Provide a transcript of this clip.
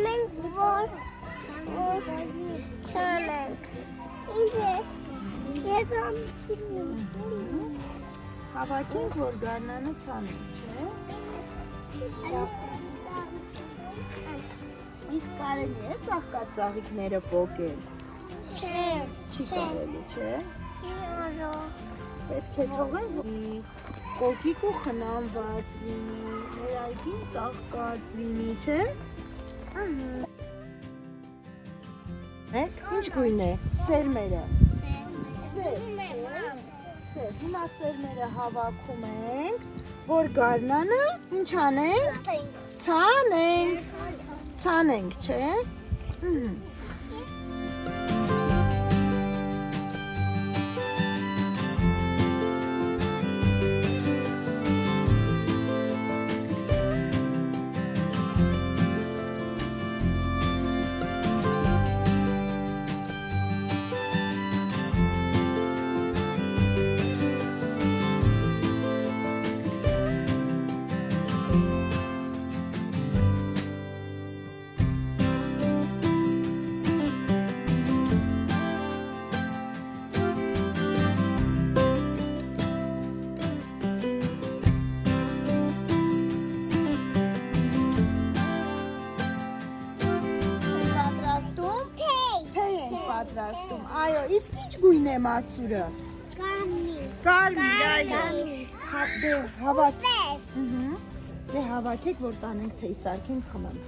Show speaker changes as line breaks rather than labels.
մենք որ չանենք։ Ինչ է։ Ես ամսին։
Հավաքենք, որ գարնանը ցանենք, չէ։ Իսկ կարելի է ծաղկած ծաղիկները պոկել։
Չէ։
Չի կարելի, չէ։
Իրո։
Պետք է թողել, որ կոկիկ ու խնամված լինի, մեր այգին ծաղկած լինի, չէ։ Ինչ գույն է, սերմերը։ Սև, սև, հիմա սերմերը հավաքում ենք, որ գարնանը ինչ անենք, ցանենք, չէ։ Պատրաստում։ Այո, իսկ ինչ գույն է մասուրը։ Կարմիր, այո։ Դե հավաք։ Դե հավաքեք, որ տանենք թեյ սարքենք խմենք։